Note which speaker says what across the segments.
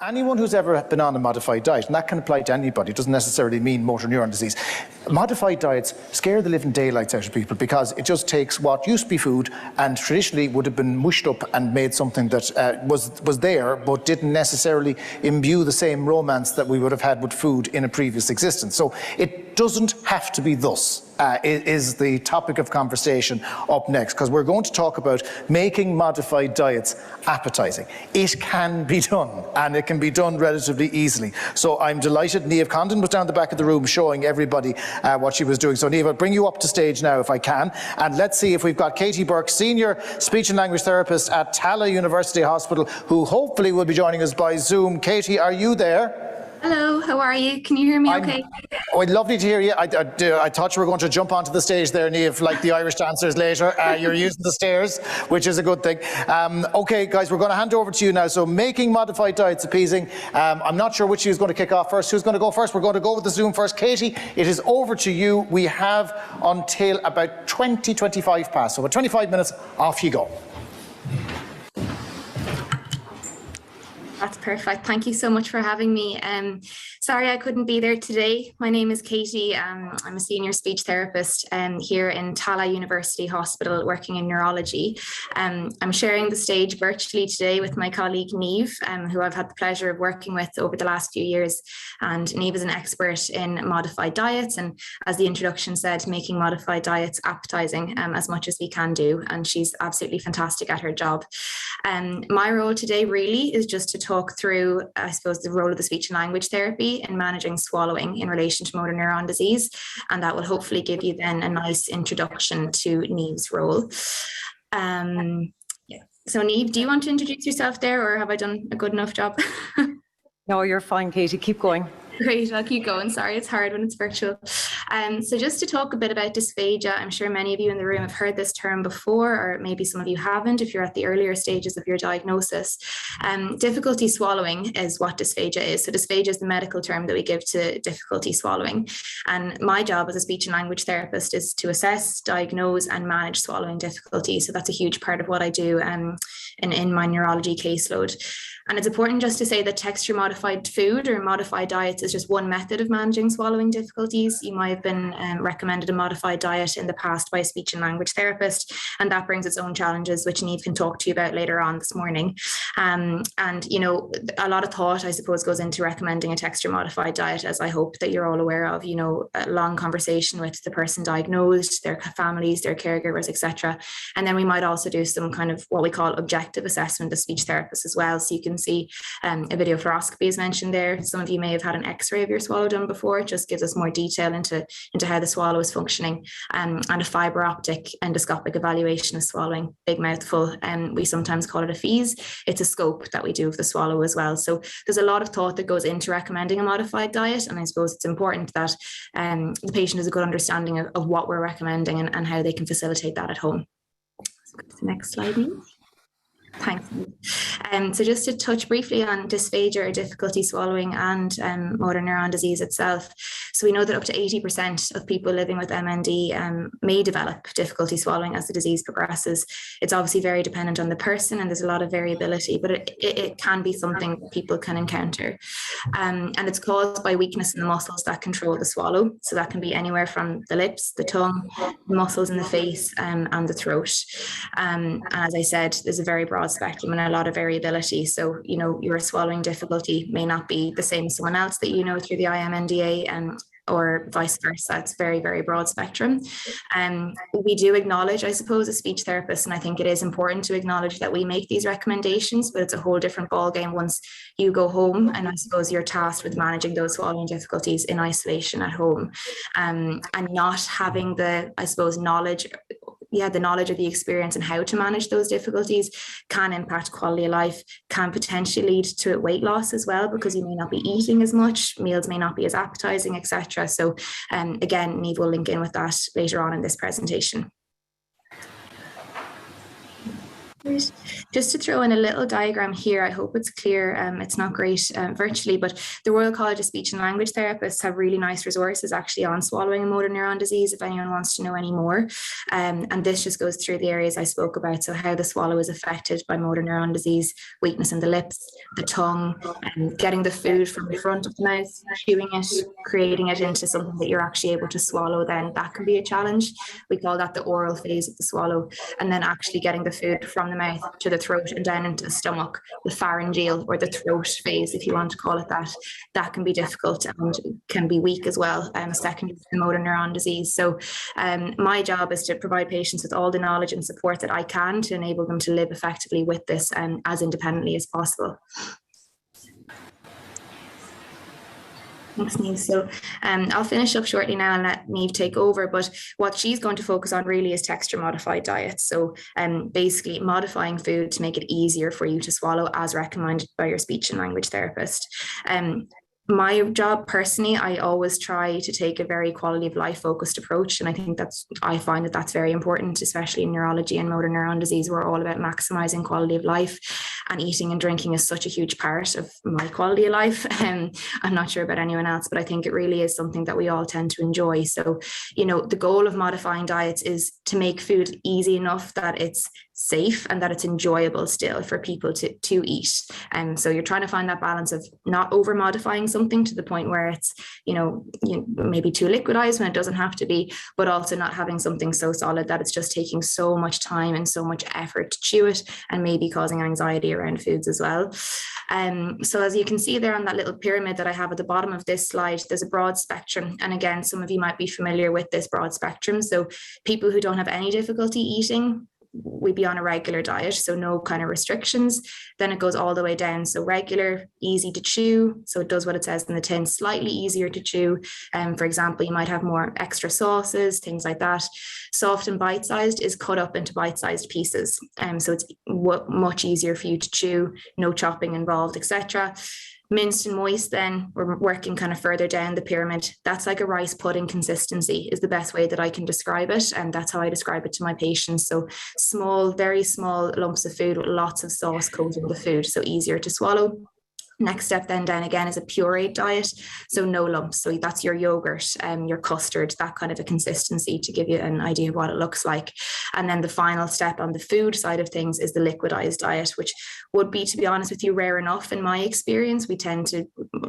Speaker 1: Anyone who's ever been on a modified diet, and that can apply to anybody, it doesn't necessarily mean motor neuron disease. Modified diets scare the living daylights out of people because it just takes what used to be food and traditionally would have been mushed up and made something that was there but didn't necessarily imbue the same romance that we would have had with food in a previous existence. So it doesn't have to be thus. Is the topic of conversation up next, because we're going to talk about making modified diets appetizing. It can be done, and it can be done relatively easily. So I'm delighted Niamh Condon was down the back of the room showing everybody what she was doing. So Niamh, I'll bring you up to stage now if I can, and let's see if we've got Katie Burke, Senior Speech and Language Therapist at Tallaght University Hospital, who hopefully will be joining us by Zoom. Katie, are you there?
Speaker 2: Hello, how are you? Can you hear me okay?
Speaker 1: Oh, lovely to hear you. I thought you were going to jump onto the stage there, Niamh, like the Irish dancers later. You're using the stairs, which is a good thing. Okay, guys, we're going to hand over to you now. So making modified diets appeasing. I'm not sure which of you is going to kick off first. Who's going to go first? We're going to go with the Zoom first. Katie, it is over to you. We have until about 25 past. So about 25 minutes, off you go.
Speaker 2: That's perfect. Thank you so much for having me. Sorry I couldn't be there today. My name is Katie. I'm a senior speech therapist here in Tallaght University Hospital working in neurology. I'm sharing the stage virtually today with my colleague Niamh, who I've had the pleasure of working with over the last few years. And Niamh is an expert in modified diets, and as the introduction said, making modified diets appetizing as much as we can do. And she's absolutely fantastic at her job. My role today really is just to talk through, I suppose, the role of the speech and language therapy in managing swallowing in relation to motor neuron disease. And that will hopefully give you then a nice introduction to Niamh's role. So Niamh, do you want to introduce yourself there, or have I done a good enough job?
Speaker 3: No, you're fine, Katie. Keep going.
Speaker 2: Great, I'll keep going. Sorry, it's hard when it's virtual. So just to talk a bit about dysphagia, I'm sure many of you in the room have heard this term before, or maybe some of you haven't if you're at the earlier stages of your diagnosis. Difficulty swallowing is what dysphagia is. So dysphagia is the medical term that we give to difficulty swallowing. And my job as a speech and language therapist is to assess, diagnose, and manage swallowing difficulty. So that's a huge part of what I do in my neurology caseload. And it's important just to say that texture modified food or modified diets is just one method of managing swallowing difficulties. You might have been recommended a modified diet in the past by a speech and language therapist, and that brings its own challenges, which Niamh can talk to you about later on this morning. And, you know, a lot of thought, I suppose, goes into recommending a texture modified diet, as I hope that you're all aware of, you know, a long conversation with the person diagnosed, their families, their caregivers, etc. And then we might also do some kind of what we call objective assessment as speech therapists as well. So you can see a video fluoroscopy is mentioned there. Some of you may have had an x-ray of your swallow done before. It just gives us more detail into how the swallow is functioning, and a fiber optic endoscopic evaluation of swallowing, big mouthful, and we sometimes call it a FEES. It's a scope that we do of the swallow as well. So there's a lot of thought that goes into recommending a modified diet, and I suppose it's important that the patient has a good understanding of what we're recommending and how they can facilitate that at home. Let's go to the next slide, please. Thanks. So just to touch briefly on dysphagia or difficulty swallowing and motor neuron disease itself. So we know that up to 80% of people living with MND may develop difficulty swallowing as the disease progresses. It's obviously very dependent on the person, and there's a lot of variability, but it can be something that people can encounter. And it's caused by weakness in the muscles that control the swallow. So that can be anywhere from the lips, the tongue, the muscles in the face, and the throat. And as I said, there's a very broad spectrum and a lot of variability. So, you know, your swallowing difficulty may not be the same as someone else that you know through the IMNDA, or vice versa. It's very, very broad spectrum. We do acknowledge, I suppose, as speech therapists, and I think it is important to acknowledge that we make these recommendations, but it's a whole different ballgame once you go home, and I suppose you're tasked with managing those swallowing difficulties in isolation at home, and not having the, I suppose, knowledge of the experience and how to manage those difficulties can impact quality of life, can potentially lead to weight loss as well, because you may not be eating as much, meals may not be as appetizing, etc. So again, Niamh will link in with that later on in this presentation. Great. Just to throw in a little diagram here, I hope it's clear. It's not great virtually, but the Royal College of Speech and Language Therapists have really nice resources actually on swallowing and motor neuron disease if anyone wants to know any more. And this just goes through the areas I spoke about. So how the swallow is affected by motor neuron disease, weakness in the lips, the tongue, and getting the food from the front of the mouth, chewing it, creating it into something that you're actually able to swallow, then that can be a challenge. We call that the oral phase of the swallow. And then actually getting the food from the mouth to the throat and down into the stomach, the pharyngeal or the throat phase, if you want to call it that, that can be difficult and can be weak as well, secondary to motor neuron disease. So my job is to provide patients with all the knowledge and support that I can to enable them to live effectively with this as independently as possible. Thanks, Niamh. So I'll finish up shortly now and let Niamh take over, but what she's going to focus on really is texture modified diets. So basically modifying food to make it easier for you to swallow as recommended by your speech and language therapist. My job personally, I always try to take a very quality of life focused approach. And I think I find that that's very important, especially in neurology and motor neuron disease. We're all about maximizing quality of life, and eating and drinking is such a huge part of my quality of life. I'm not sure about anyone else, but I think it really is something that we all tend to enjoy. So, you know, the goal of modifying diets is to make food easy enough that it's safe and that it's enjoyable still for people to eat. And so you're trying to find that balance of not over modifying something to the point where it's, maybe too liquidized when it doesn't have to be, but also not having something so solid that it's just taking so much time and so much effort to chew it and maybe causing anxiety around foods as well. So as you can see there on that little pyramid that I have at the bottom of this slide, there's a broad spectrum. And again, some of you might be familiar with this broad spectrum. So people who don't have any difficulty eating, we'd be on a regular diet, so no kind of restrictions. Then it goes all the way down. So regular, easy to chew. So it does what it says in the tin, slightly easier to chew. For example, you might have more extra sauces, things like that. Soft and bite-sized is cut up into bite-sized pieces. So it's much easier for you to chew, no chopping involved, etc. Minced and moist, then we're working kind of further down the pyramid. That's like a rice pudding consistency is the best way that I can describe it. And that's how I describe it to my patients. So small, very small lumps of food with lots of sauce coating the food. So easier to swallow. Next step then down again is a pureed diet. So no lumps. So that's your yogurt, your custard, that kind of a consistency to give you an idea of what it looks like. And then the final step on the food side of things is the liquidized diet, which would be, to be honest with you, rare enough in my experience.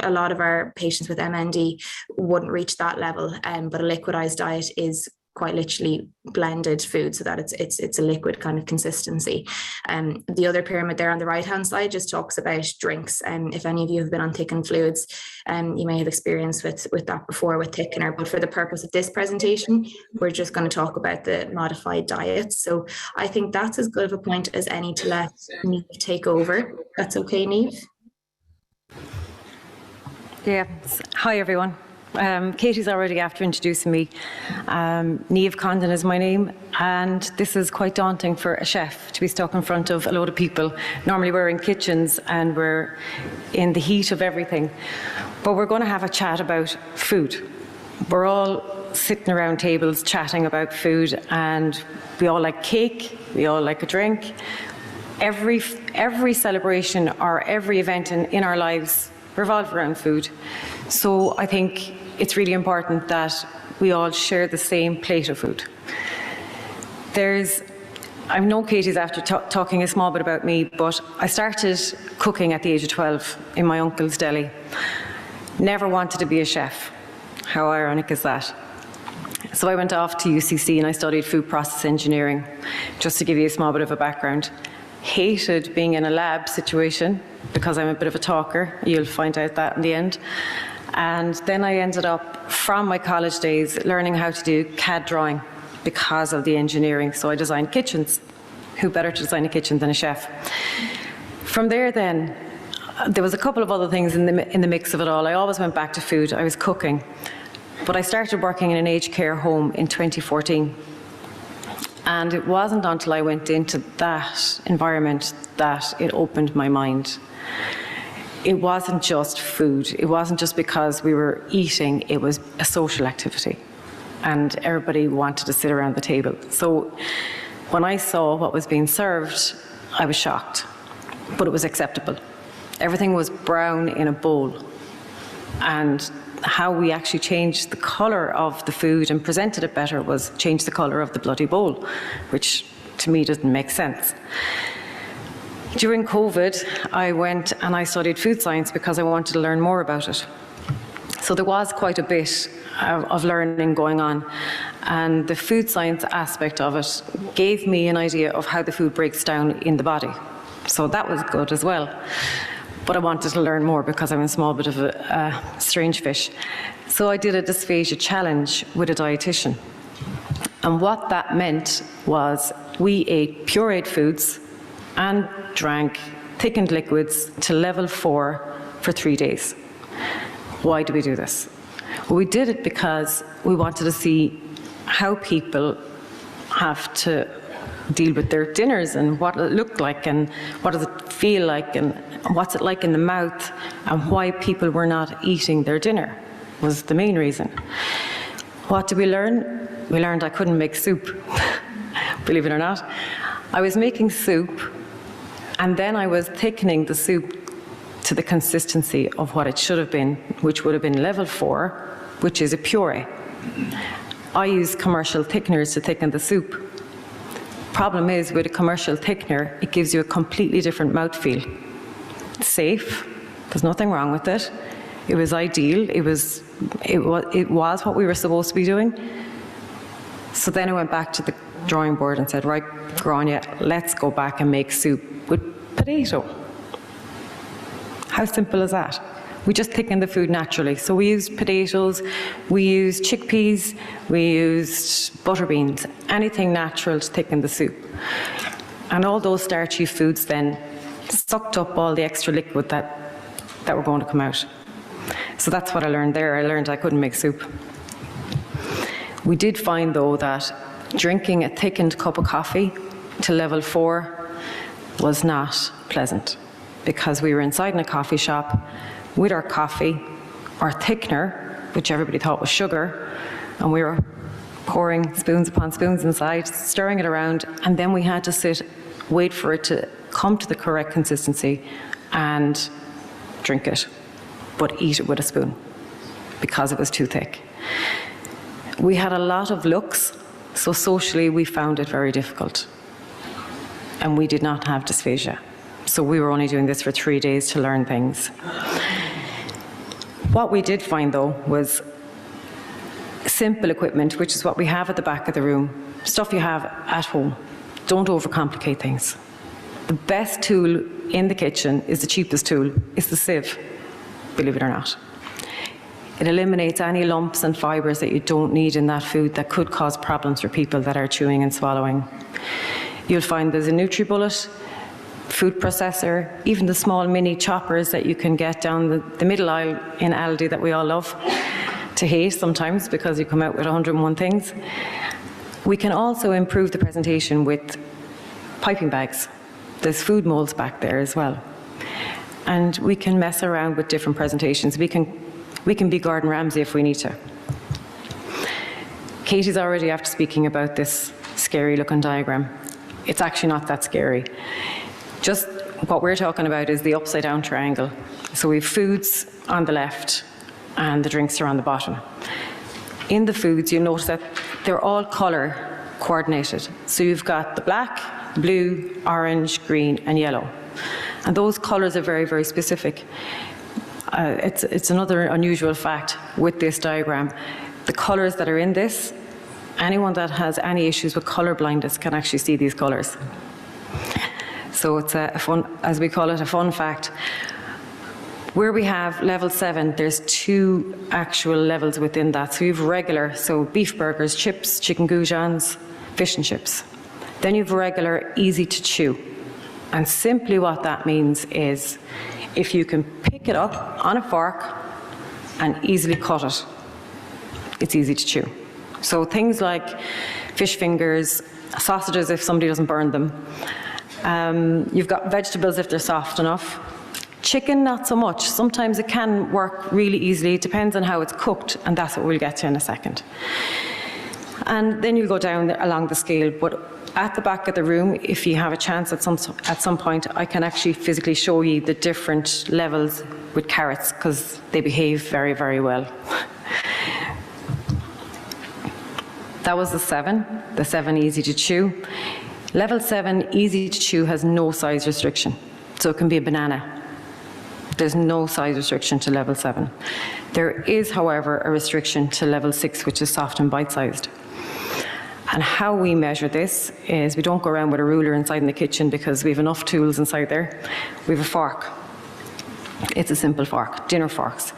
Speaker 2: A lot of our patients with MND wouldn't reach that level. But a liquidized diet is quite literally blended food so that it's a liquid kind of consistency. The other pyramid there on the right hand side just talks about drinks. If any of you have been on thickened fluids, you may have experience with that before with thickener, but for the purpose of this presentation, we're just going to talk about the modified diets. So I think that's as good of a point as any to let Niamh take over. That's okay, Niamh?
Speaker 3: Yeah. Hi, everyone. Katie's already after introducing me. Niamh Condon is my name, and this is quite daunting for a chef to be stuck in front of a load of people. Normally we're in kitchens and we're in the heat of everything, but we're going to have a chat about food. We're all sitting around tables chatting about food, and we all like cake, we all like a drink. Every celebration or every event in our lives revolve around food. So I think it's really important that we all share the same plate of food. I know Katie's after talking a small bit about me, but I started cooking at the age of 12 in my uncle's deli. Never wanted to be a chef. How ironic is that? So I went off to UCC and I studied food process engineering, just to give you a small bit of a background. Hated being in a lab situation because I'm a bit of a talker. You'll find out that in the end. And then I ended up, from my college days, learning how to do CAD drawing because of the engineering. So I designed kitchens. Who better to design a kitchen than a chef? From there then, there was a couple of other things in the mix of it all. I always went back to food. I was cooking. But I started working in an aged care home in 2014. And it wasn't until I went into that environment that it opened my mind. It wasn't just food. It wasn't just because we were eating. It was a social activity. And everybody wanted to sit around the table. So when I saw what was being served, I was shocked, but it was acceptable. Everything was brown in a bowl, and how we actually changed the colour of the food and presented it better was change the colour of the bloody bowl, which to me doesn't make sense. During COVID, I went and I studied food science because I wanted to learn more about it. So there was quite a bit of learning going on, and the food science aspect of it gave me an idea of how the food breaks down in the body. So that was good as well. But I wanted to learn more because I'm a small bit of a strange fish. So I did a dysphagia challenge with a dietitian. And what that meant was we ate pureed foods and drank thickened liquids to level 4 for 3 days. Why do we do this? Well, we did it because we wanted to see how people have to deal with their dinners and what it looked like and what does it feel like and what's it like in the mouth, and why people were not eating their dinner was the main reason. What did we learn? We learned I couldn't make soup, believe it or not. I was making soup, and then I was thickening the soup to the consistency of what it should have been, which would have been level 4, which is a puree. I use commercial thickeners to thicken the soup. Problem is, with a commercial thickener, it gives you a completely different mouthfeel. It's safe, there's nothing wrong with it. It was ideal, it was what we were supposed to be doing. So then I went back to the drawing board and said, right, Grania, let's go back and make soup with potato. How simple is that? We just thicken the food naturally. So we used potatoes, we used chickpeas, we used butter beans, anything natural to thicken the soup. And all those starchy foods then sucked up all the extra liquid that were going to come out. So that's what I learned there. I learned I couldn't make soup. We did find, though, that drinking a thickened cup of coffee to level 4 was not pleasant, because we were inside in a coffee shop with our coffee, our thickener, which everybody thought was sugar, and we were pouring spoons upon spoons inside, stirring it around, and then we had to sit, wait for it to come to the correct consistency and drink it, but eat it with a spoon because it was too thick. We had a lot of looks, so socially we found it very difficult. And we did not have dysphagia. So we were only doing this for 3 days to learn things. What we did find, though, was simple equipment, which is what we have at the back of the room, stuff you have at home. Don't overcomplicate things. The best tool in the kitchen is the cheapest tool, it's the sieve, believe it or not. It eliminates any lumps and fibres that you don't need in that food that could cause problems for people that are chewing and swallowing. You'll find there's a NutriBullet, food processor, even the small mini choppers that you can get down the middle aisle in Aldi that we all love to hate sometimes because you come out with 101 things. We can also improve the presentation with piping bags. There's food molds back there as well. And we can mess around with different presentations. We can be Gordon Ramsay if we need to. Katie's already after speaking about this scary looking diagram. It's actually not that scary. Just what we're talking about is the upside down triangle. So we have foods on the left and the drinks are on the bottom. In the foods, you'll notice that they're all colour coordinated. So you've got the black, blue, orange, green and yellow. And those colours are very, very specific. It's another unusual fact with this diagram. The colours that are in this, anyone that has any issues with colour blindness can actually see these colours. So it's a fun, as we call it, a fun fact. Where we have level 7, there's 2 actual levels within that. So you have regular, so beef burgers, chips, chicken goujons, fish and chips. Then you have regular, easy to chew. And simply what that means is if you can pick it up on a fork and easily cut it, it's easy to chew. So things like fish fingers, sausages if somebody doesn't burn them. You've got vegetables if they're soft enough. Chicken, not so much. Sometimes it can work really easily. It depends on how it's cooked, and that's what we'll get to in a second. And then you'll go down along the scale, but at the back of the room, if you have a chance at some point, I can actually physically show you the different levels with carrots, because they behave very, very well. That was the 7 easy to chew. Level 7 easy to chew has no size restriction, so it can be a banana. There's no size restriction to level 7. There is, however, a restriction to level 6, which is soft and bite-sized. And how we measure this is we don't go around with a ruler inside in the kitchen, because we have enough tools inside there. We have a fork. It's a simple fork, dinner forks.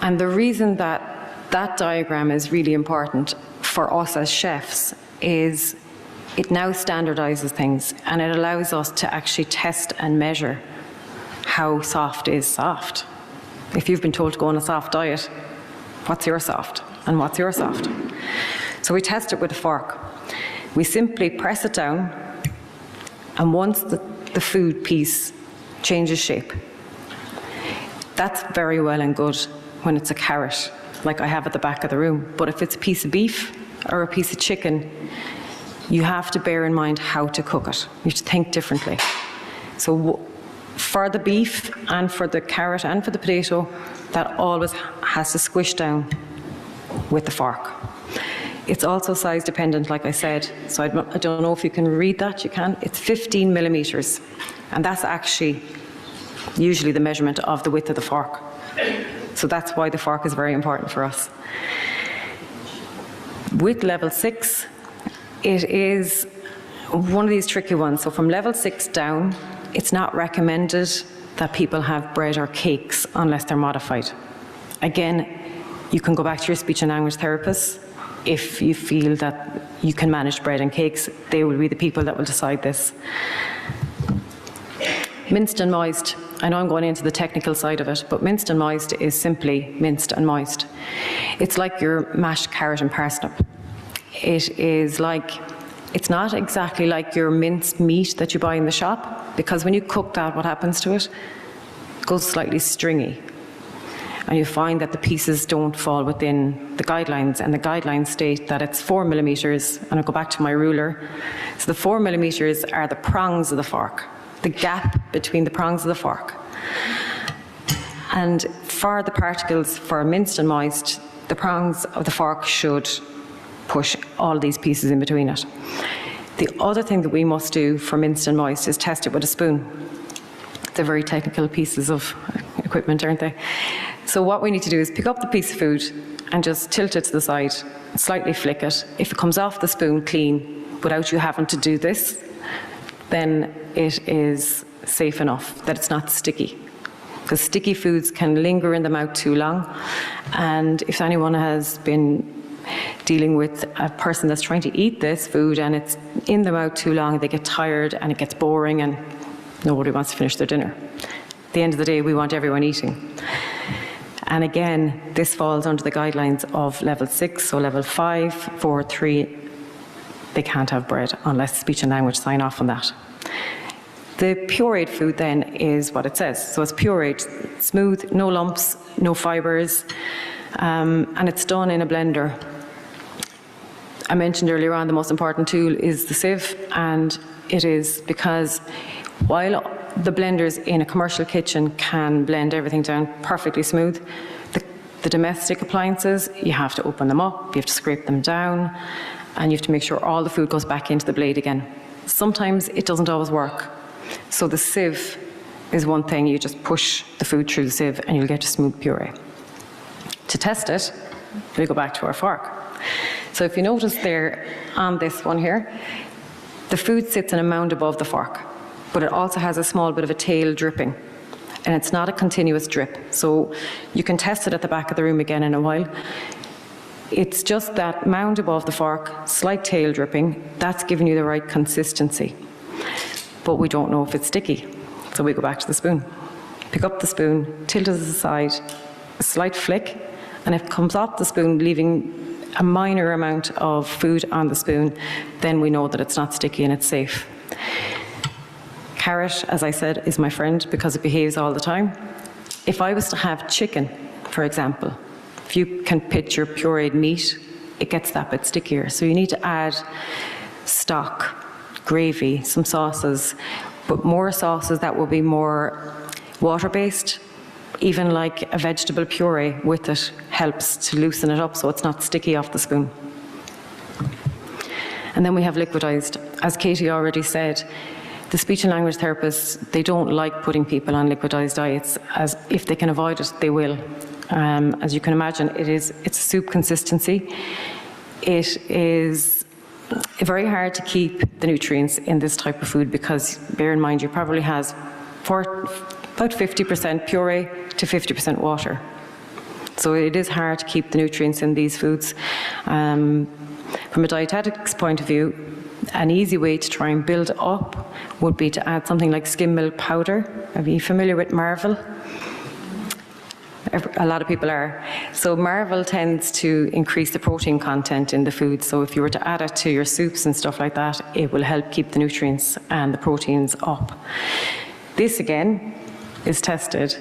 Speaker 3: And the reason that that diagram is really important for us as chefs is it now standardizes things, and it allows us to actually test and measure how soft is soft. If you've been told to go on a soft diet, what's your soft and what's your soft? So we test it with a fork. We simply press it down, and once the food piece changes shape, that's very well and good when it's a carrot, like I have at the back of the room. But if it's a piece of beef or a piece of chicken, you have to bear in mind how to cook it. You have to think differently. So for the beef and for the carrot and for the potato, that always has to squish down with the fork. It's also size dependent, like I said. So I don't know if you can read that. You can. It's 15 millimeters. And that's actually usually the measurement of the width of the fork. So that's why the fork is very important for us. With level 6, it is one of these tricky ones. So from level 6 down, it's not recommended that people have bread or cakes unless they're modified. Again, you can go back to your speech and language therapist if you feel that you can manage bread and cakes. They will be the people that will decide this. Minced and moist. I know I'm going into the technical side of it, but minced and moist is simply minced and moist. It's like your mashed carrot and parsnip. It's not exactly like your minced meat that you buy in the shop, because when you cook that, what happens to it? It goes slightly stringy. And you find that the pieces don't fall within the guidelines, and the guidelines state that it's 4 millimeters, and I'll go back to my ruler. So the 4 millimeters are the prongs of the fork, the gap between the prongs of the fork. And for the particles, for minced and moist, the prongs of the fork should push all these pieces in between it. The other thing that we must do for minced and moist is test it with a spoon. They're very technical pieces of equipment, aren't they? So what we need to do is pick up the piece of food and just tilt it to the side, slightly flick it. If it comes off the spoon clean, without you having to do this, then it is safe enough that it's not sticky. Because sticky foods can linger in the mouth too long. And if anyone has been dealing with a person that's trying to eat this food and it's in the mouth too long, they get tired and it gets boring and nobody wants to finish their dinner. At the end of the day, we want everyone eating. And again, this falls under the guidelines of level 6, so level 5, 4, 3, they can't have bread unless speech and language sign off on that. The pureed food then is what it says. So it's pureed, smooth, no lumps, no fibres, and it's done in a blender. I mentioned earlier on the most important tool is the sieve, and it is because while the blenders in a commercial kitchen can blend everything down perfectly smooth, the domestic appliances, you have to open them up, you have to scrape them down, and you have to make sure all the food goes back into the blade again. Sometimes it doesn't always work. So the sieve is one thing, you just push the food through the sieve and you'll get a smooth puree. To test it, we'll go back to our fork. So if you notice there on this one here, the food sits in a mound above the fork, but it also has a small bit of a tail dripping, and it's not a continuous drip. So you can test it at the back of the room again in a while. It's just that mound above the fork, slight tail dripping, that's giving you the right consistency. But we don't know if it's sticky. So we go back to the spoon. Pick up the spoon, tilt it to the side, a slight flick, and if it comes off the spoon, leaving a minor amount of food on the spoon, then we know that it's not sticky and it's safe. Carrot, as I said, is my friend because it behaves all the time. If I was to have chicken, for example, if you can picture pureed meat, it gets that bit stickier. So you need to add stock, gravy, some sauces, but more sauces that will be more water-based. Even like a vegetable puree with it helps to loosen it up so it's not sticky off the spoon. And then we have liquidized. As Katie already said, the speech and language therapists, they don't like putting people on liquidized diets, as if they can avoid it, they will. As you can imagine, it's a soup consistency. It is very hard to keep the nutrients in this type of food because, bear in mind, you probably has about 50% puree to 50% water. So it is hard to keep the nutrients in these foods. From a dietetics point of view, an easy way to try and build up would be to add something like skim milk powder. Are you familiar with Marvel? A lot of people are. So Marvel tends to increase the protein content in the food. So if you were to add it to your soups and stuff like that, it will help keep the nutrients and the proteins up. This again is tested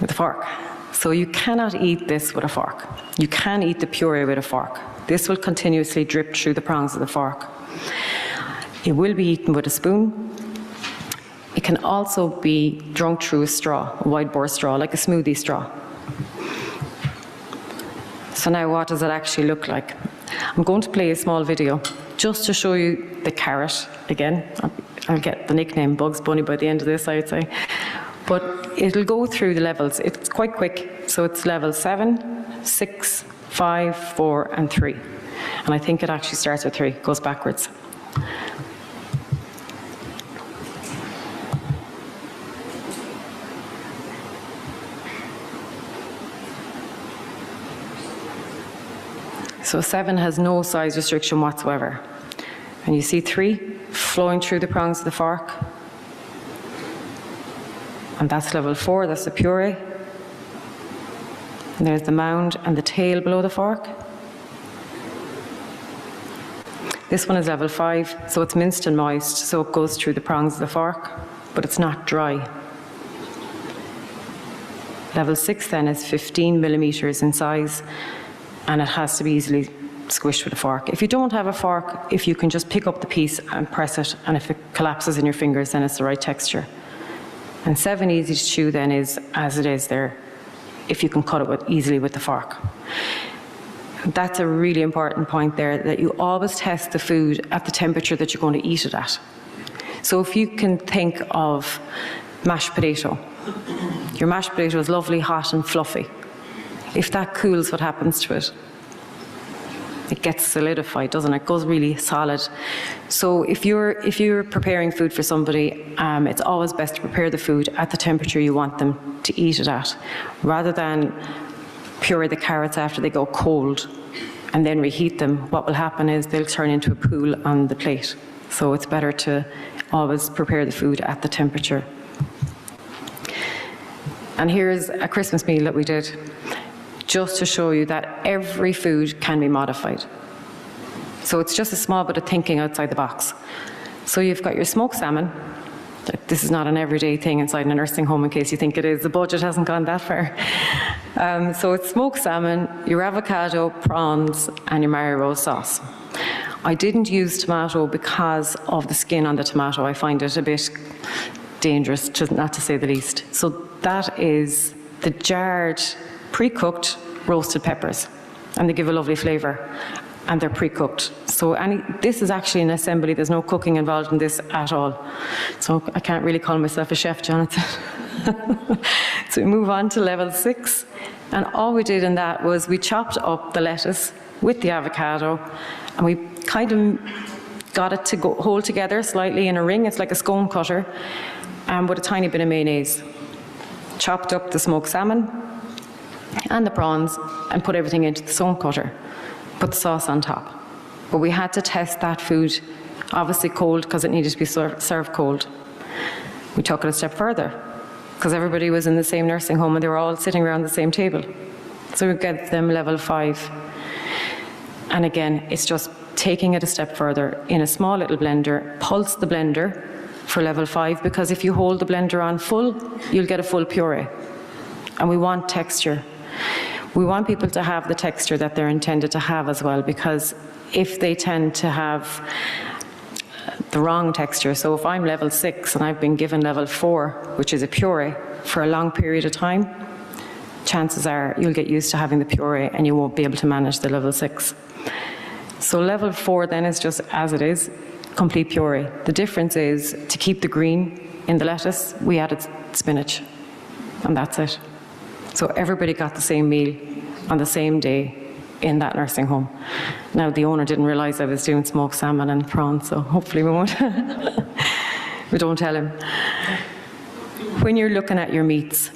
Speaker 3: with a fork. So you cannot eat this with a fork. You can eat the puree with a fork. This will continuously drip through the prongs of the fork. It will be eaten with a spoon. It can also be drunk through a straw, a wide bore straw, like a smoothie straw. So now what does it actually look like? I'm going to play a small video just to show you the carrot again. I'll get the nickname Bugs Bunny by the end of this, I'd say. But it'll go through the levels. It's quite quick. So it's level 7, 6, 5, 4, and 3. And I think it actually starts with 3, goes backwards. So 7 has no size restriction whatsoever. And you see 3 flowing through the prongs of the fork. And that's level 4, that's the puree. And there's the mound and the tail below the fork. This one is level 5, so it's minced and moist, so it goes through the prongs of the fork, but it's not dry. Level 6 then is 15 millimeters in size, and it has to be easily squished with a fork. If you don't have a fork, if you can just pick up the piece and press it, and if it collapses in your fingers, then it's the right texture. And 7 easy to chew then is as it is there, if you can cut it easily with the fork. That's a really important point there, that you always test the food at the temperature that you're going to eat it at. So if you can think of mashed potato, your mashed potato is lovely, hot and fluffy. If that cools, what happens to it? It gets solidified, doesn't it? It goes really solid. So if you're preparing food for somebody, it's always best to prepare the food at the temperature you want them to eat it at, rather than puree the carrots after they go cold and then reheat them. What will happen is they'll turn into a pool on the plate. So it's better to always prepare the food at the temperature. And here's a Christmas meal that we did, just to show you that every food can be modified. So it's just a small bit of thinking outside the box. So you've got your smoked salmon. This is not an everyday thing inside a nursing home in case you think it is. The budget hasn't gone that far. So it's smoked salmon, your avocado, prawns, and your Mario Rose sauce. I didn't use tomato because of the skin on the tomato. I find it a bit dangerous, not to say the least. So that is the jarred, pre-cooked roasted peppers, and they give a lovely flavour, and they're pre-cooked. So this is actually an assembly. There's no cooking involved in this at all. So I can't really call myself a chef, Jonathan. So we move on to level 6, and all we did in that was we chopped up the lettuce with the avocado, and we kind of got it to hold together slightly in a ring. It's like a scone cutter, with a tiny bit of mayonnaise. Chopped up the smoked salmon and the prawns and put everything into the stone cutter. Put the sauce on top. But we had to test that food, obviously cold, because it needed to be served cold. We took it a step further, because everybody was in the same nursing home and they were all sitting around the same table. So we get them level 5. And again, it's just taking it a step further in a small little blender, pulse the blender for level 5, because if you hold the blender on full, you'll get a full puree. And we want texture. We want people to have the texture that they're intended to have as well, because if they tend to have the wrong texture. So if I'm level 6 and I've been given level 4, which is a puree, for a long period of time, chances are you'll get used to having the puree and you won't be able to manage the level 6. So level 4 then is just as it is, complete puree. The difference is, to keep the green in the lettuce, we added spinach, and that's it. So everybody got the same meal on the same day in that nursing home. Now, the owner didn't realise I was doing smoked salmon and prawns, so hopefully we won't. We don't tell him. When you're looking at your meats,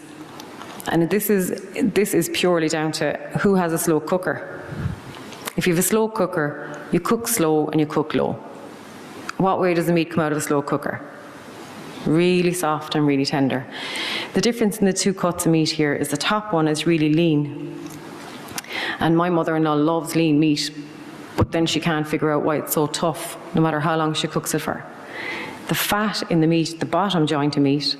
Speaker 3: and this is purely down to who has a slow cooker. If you have a slow cooker, you cook slow and you cook low. What way does the meat come out of a slow cooker? Really soft and really tender. The difference in the two cuts of meat here is the top one is really lean. And my mother-in-law loves lean meat, but then she can't figure out why it's so tough, no matter how long she cooks it for. The fat in the meat, the bottom joint of meat,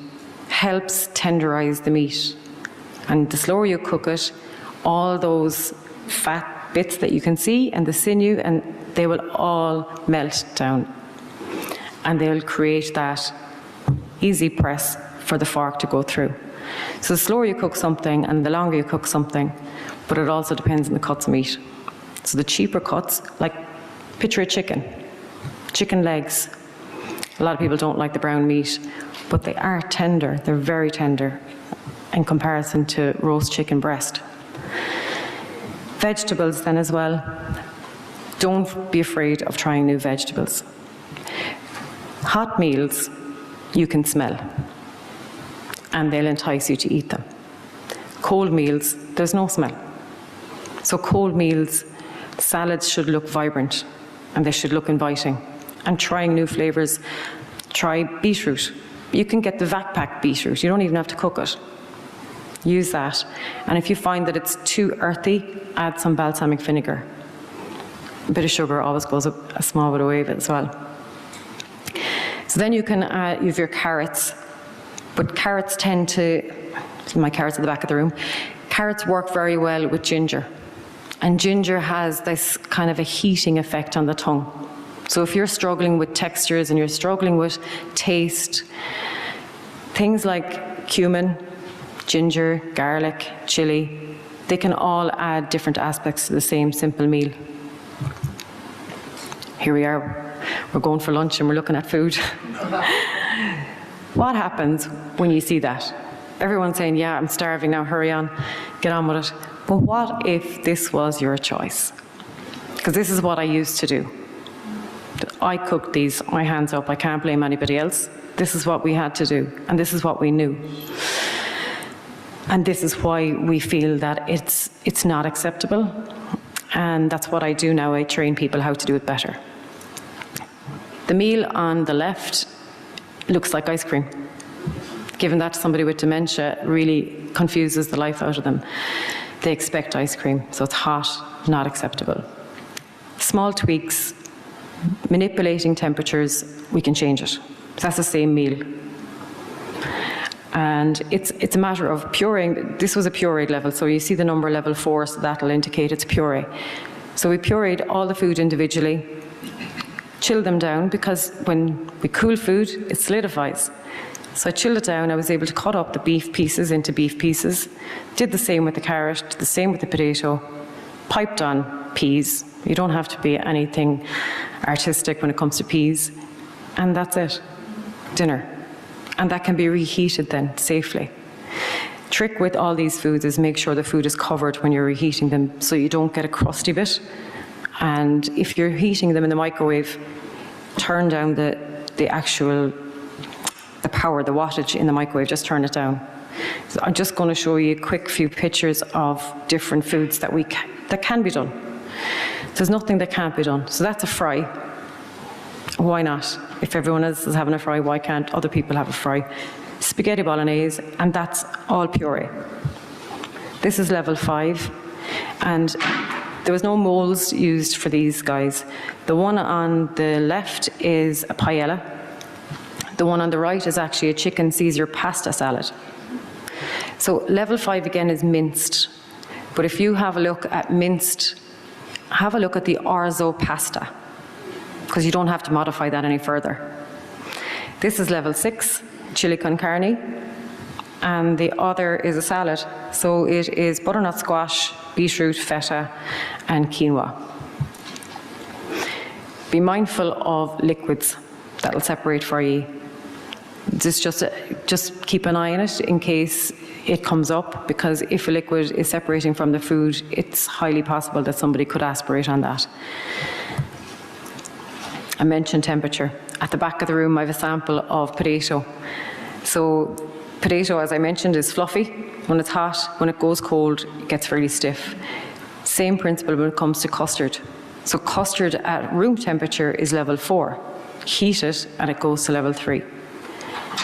Speaker 3: helps tenderize the meat. And the slower you cook it, all those fat bits that you can see and the sinew, and they will all melt down. And they'll create that easy press for the fork to go through. So the slower you cook something and the longer you cook something, but it also depends on the cuts of meat. So the cheaper cuts, like picture a chicken legs. A lot of people don't like the brown meat, but they are tender. They're very tender in comparison to roast chicken breast. Vegetables then as well. Don't be afraid of trying new vegetables. Hot meals you can smell, and they'll entice you to eat them. Cold meals, there's no smell. So cold meals, salads should look vibrant and they should look inviting. And trying new flavours, try beetroot. You can get the vac pack beetroot, you don't even have to cook it. Use that. And if you find that it's too earthy, add some balsamic vinegar. A bit of sugar always goes a small bit away with it as well. So then you can use your carrots, but carrots tend to, my carrots at the back of the room, carrots work very well with ginger. And ginger has this kind of a heating effect on the tongue. So if you're struggling with textures and you're struggling with taste, things like cumin, ginger, garlic, chili, they can all add different aspects to the same simple meal. Here we are, we're going for lunch and we're looking at food. What happens when you see that? Everyone's saying, yeah, I'm starving now, hurry on, get on with it. But what if this was your choice? Because this is what I used to do. I cooked these, my hands up, I can't blame anybody else. This is what we had to do, and this is what we knew. And this is why we feel that it's not acceptable. And that's what I do now, I train people how to do it better. The meal on the left looks like ice cream. Giving that to somebody with dementia really confuses the life out of them. They expect ice cream, so it's hot, not acceptable. Small tweaks, manipulating temperatures, we can change it. That's the same meal. And it's a matter of pureeing. This was a pureed level, so you see the number level 4, so that'll indicate it's puree. So we pureed all the food individually, chilled them down, because when we cool food, it solidifies. So I chilled it down, I was able to cut up the beef pieces into beef pieces, did the same with the carrot, did the same with the potato, piped on peas. You don't have to be anything artistic when it comes to peas. And that's it, dinner. And that can be reheated then safely. Trick with all these foods is make sure the food is covered when you're reheating them so you don't get a crusty bit. And if you're heating them in the microwave, turn down the power, the wattage in the microwave, just turn it down. So I'm just going to show you a quick few pictures of different foods that can be done. There's nothing that can't be done. So that's a fry. Why not? If everyone else is having a fry, why can't other people have a fry? Spaghetti bolognese, and that's all puree. This is level 5, and there was no molds used for these guys. The one on the left is a paella. The one on the right is actually a chicken Caesar pasta salad. So level 5 again is minced. But if you have a look at minced, have a look at the orzo pasta. because you don't have to modify that any further. This is level 6, chili con carne, and the other is a salad. So it is butternut squash, beetroot, feta, and quinoa. Be mindful of liquids that will separate for you. Just keep an eye on it in case it comes up, because if a liquid is separating from the food, it's highly possible that somebody could aspirate on that. I mentioned temperature. At the back of the room, I have a sample of potato. So potato, as I mentioned, is fluffy. When it's hot, when it goes cold, it gets fairly stiff. Same principle when it comes to custard. So custard at room temperature is level 4. Heat it and it goes to level 3.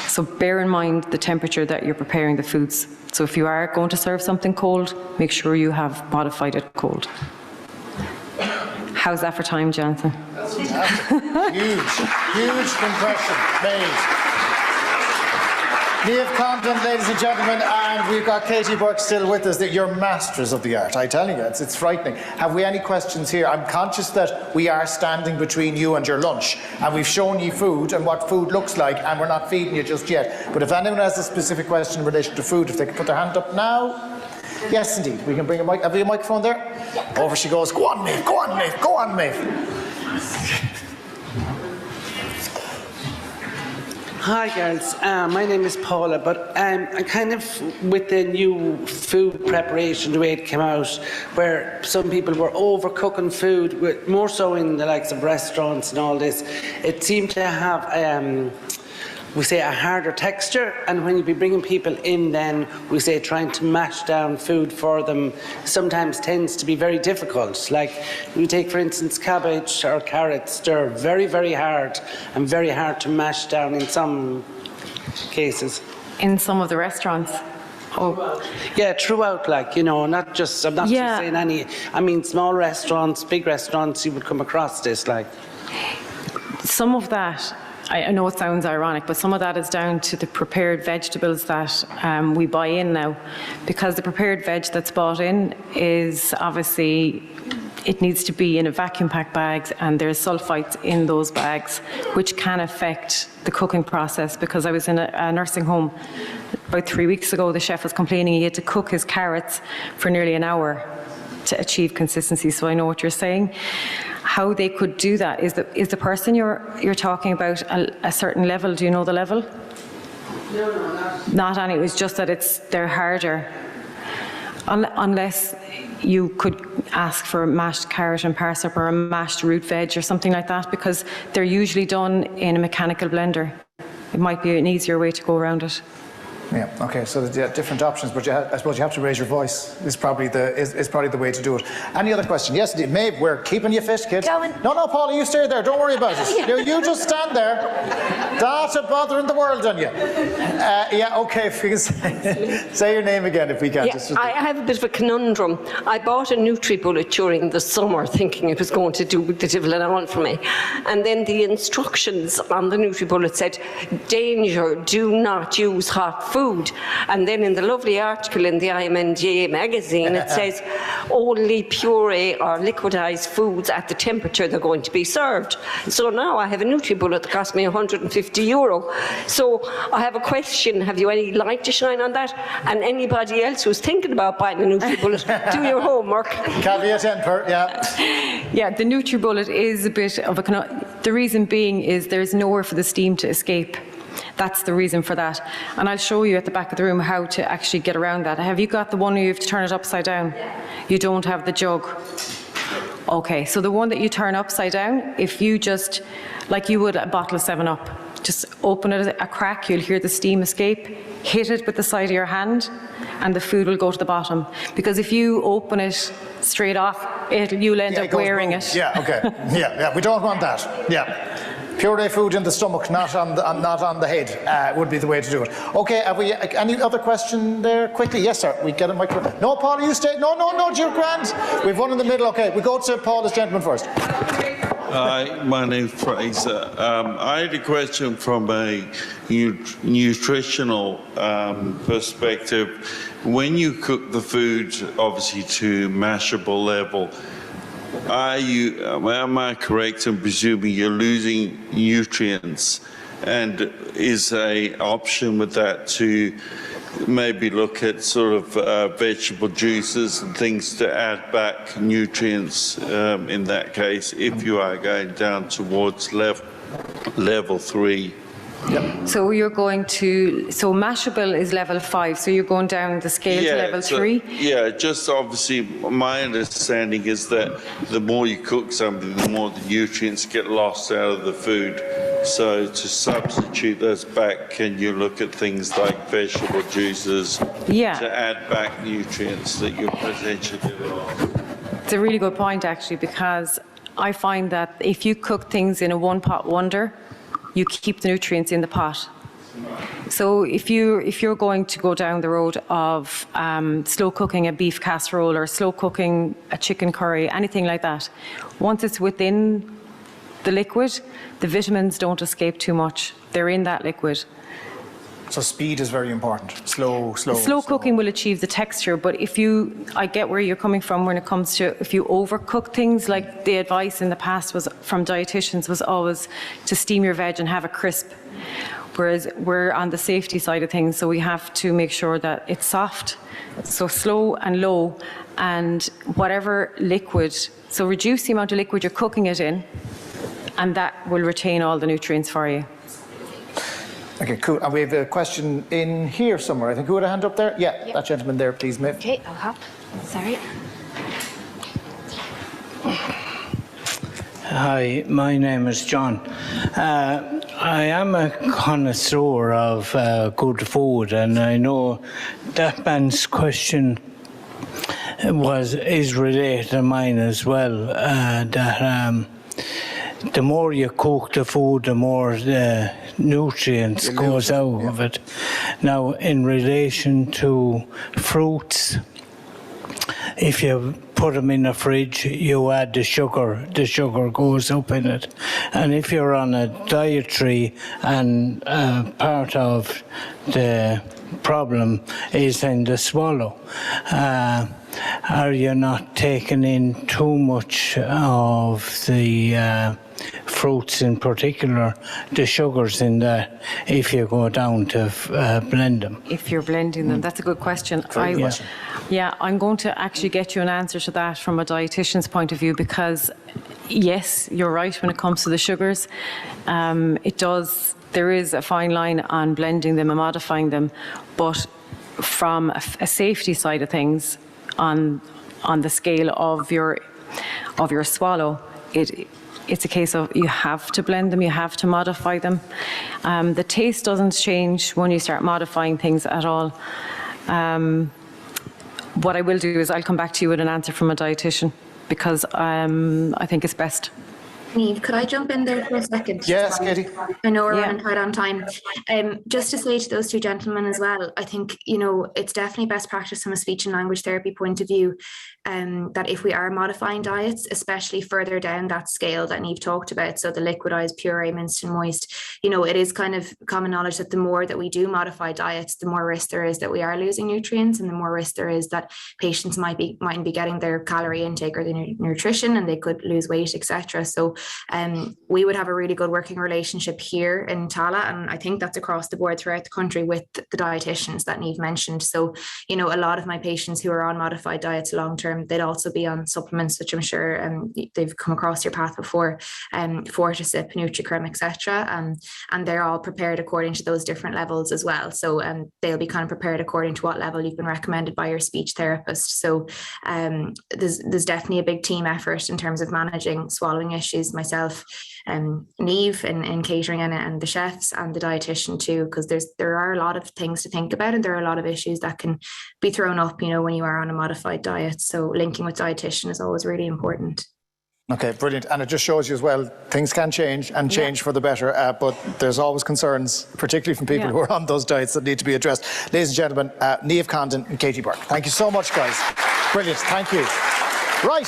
Speaker 3: So bear in mind the temperature that you're preparing the foods. So if you are going to serve something cold, make sure you have modified it cold. How's that for time, Jonathan?
Speaker 1: That's fantastic. Huge compression made. Niamh Condon, ladies and gentlemen, and we've got Katie Burke still with us. You're masters of the art, I tell you, it's frightening. Have we any questions here? I'm conscious that we are standing between you and your lunch, and we've shown you food and what food looks like, and we're not feeding you just yet. But if anyone has a specific question in relation to food, if they could put their hand up now. Yes, indeed. We can bring a mic. Have we a microphone there? Over she goes. Go on, Niamh. Go on, Niamh. Go on, Niamh.
Speaker 4: Hi girls, my name is Paula, but I kind of, with the new food preparation, the way it came out, where some people were overcooking food, more so in the likes of restaurants and all this, it seemed to have, we say, a harder texture, and when you be bringing people in then, we say trying to mash down food for them sometimes tends to be very difficult. Like, we take for instance cabbage or carrots, they're very, very hard and very hard to mash down in some cases.
Speaker 3: In some of the restaurants? Oh.
Speaker 4: Yeah, throughout, like, you know, not just, I'm not just saying any, I mean small restaurants, big restaurants, you would come across this, like.
Speaker 3: Some of that, I know it sounds ironic, but some of that is down to the prepared vegetables that we buy in now. Because the prepared veg that's bought in is obviously, it needs to be in a vacuum packed bags, and there's sulfites in those bags, which can affect the cooking process. Because I was in a nursing home about 3 weeks ago, the chef was complaining he had to cook his carrots for nearly an hour to achieve consistency. So I know what you're saying. How they could do that is the person you're talking about a certain level? Do you know the level?
Speaker 4: No,
Speaker 3: not any. It was just that they're harder. Unless you could ask for a mashed carrot and parsnip or a mashed root veg or something like that, because they're usually done in a mechanical blender. It might be an easier way to go around it.
Speaker 1: Yeah. Okay. So there's different options, but I suppose you have to raise your voice. Is probably the way to do it. Any other question? Yes, indeed. Maeve, we're keeping you fit, kid. No, Paula, you stay there. Don't worry about it. You just stand there. Not a bother in the world on you. Okay. If we can say your name again, if we can.
Speaker 5: Yeah, I have a bit of a conundrum. I bought a NutriBullet during the summer, thinking it was going to do the devil and all for me, and then the instructions on the NutriBullet said, "Danger: do not use hot food." And then in the lovely article in the IMNDA magazine, it says only puree or liquidized foods at the temperature they're going to be served. So now I have a NutriBullet that cost me €150. So I have a question. Have you any light to shine on that? And anybody else who's thinking about buying a NutriBullet, do your homework.
Speaker 1: Caveat emptor, yeah.
Speaker 3: Yeah, the NutriBullet is a bit of the reason being is there's nowhere for the steam to escape. That's the reason for that. And I'll show you at the back of the room how to actually get around that. Have you got the one where you have to turn it upside down? You don't have the jug. Okay, so the one that you turn upside down, if you just, like you would a bottle of 7-Up, just open it a crack, you'll hear the steam escape, hit it with the side of your hand, and the food will go to the bottom. Because if you open it straight off, you'll end up wearing it.
Speaker 1: Yeah, okay. Yeah, we don't want that. Yeah. Puree food in the stomach, not on the head, would be the way to do it. Okay, have we any other question there? Quickly, yes, sir. We get a microphone. No, Paula, you stay. No, you're grand. We've one in the middle. Okay, we go to Paula's gentleman first.
Speaker 6: Hi, my name's Fraser. I had a question from a nutritional perspective. When you cook the food, obviously to mashable level, am I correct in presuming you're losing nutrients? And is a option with that to maybe look at sort of vegetable juices and things to add back nutrients in that case, if you are going down towards level 3?
Speaker 1: Yep.
Speaker 3: So you're going to, so mashable is level 5, so you're going down the scale to level 3?
Speaker 6: Yeah, just obviously my understanding is that the more you cook something, the more the nutrients get lost out of the food. So to substitute those back, can you look at things like vegetable juices to add back nutrients that you potentially lost?
Speaker 3: It's a really good point, actually, because I find that if you cook things in a one-pot wonder, you keep the nutrients in the pot. So if you're going to go down the road of slow cooking a beef casserole or slow cooking a chicken curry, anything like that, once it's within the liquid, the vitamins don't escape too much. They're in that liquid.
Speaker 1: So speed is very important. Slow
Speaker 3: Cooking will achieve the texture, but I get where you're coming from when it comes to if you overcook things, like the advice in the past was from dietitians was always to steam your veg and have a crisp. Whereas we're on the safety side of things, so we have to make sure that it's soft, so slow and low, and whatever liquid, so reduce the amount of liquid you're cooking it in, and that will retain all the nutrients for you.
Speaker 1: Okay, cool. And we have a question in here somewhere. I think who had a hand up there? Yeah, that gentleman there, please, Miv.
Speaker 7: Okay, I'll hop. Sorry.
Speaker 8: Hi, my name is John. I am a connoisseur of good food, and I know that man's question is related to mine as well. That the more you cook the food, the more the nutrients goes out of it. Now, in relation to fruits, if you put them in the fridge, you add the sugar goes up in it. And if you're on a dietary and part of the problem is in the swallow, are you not taking in too much of the fruits, in particular the sugars in that, if you go down to blend them?
Speaker 3: If you're blending them, that's a good question. Yeah, I'm going to actually get you an answer to that from a dietitian's point of view, because yes, you're right when it comes to the sugars. There is a fine line on blending them and modifying them, but from a safety side of things, on the scale of your swallow, it's a case of you have to blend them, you have to modify them. The taste doesn't change when you start modifying things at all. What I will do is I'll come back to you with an answer from a dietitian, because I think it's best.
Speaker 2: Niamh, could I jump in there for a second?
Speaker 1: Yes, Katie.
Speaker 2: I know we're running tight on time. Just to say to those two gentlemen as well, I think, it's definitely best practice from a speech and language therapy point of view, that if we are modifying diets, especially further down that scale that Niamh talked about, so the liquidized, puree, minced and moist, it is kind of common knowledge that the more that we do modify diets, the more risk there is that we are losing nutrients, and the more risk there is that patients mightn't be getting their calorie intake or their nutrition, and they could lose weight, etc. So we would have a really good working relationship here in Tallaght, and I think that's across the board throughout the country with the dietitians that Niamh mentioned. So, a lot of my patients who are on modified diets long term, they'd also be on supplements, which I'm sure they've come across your path before, Fortisip, Nutricrem, etc. And they're all prepared according to those different levels as well. So they'll be kind of prepared according to what level you've been recommended by your speech therapist. So there's definitely a big team effort in terms of managing swallowing issues. Myself, Niamh in catering and the chefs and the dietitian too, because there are a lot of things to think about, and there are a lot of issues that can be thrown up, when you are on a modified diet. So linking with dietitian is always really important.
Speaker 1: Okay, brilliant. And it just shows you as well, things can change and change for the better, but there's always concerns, particularly from people who are on those diets, that need to be addressed. Ladies and gentlemen, Niamh Condon and Katie Burke. Thank you so much, guys. Brilliant, thank you. Right.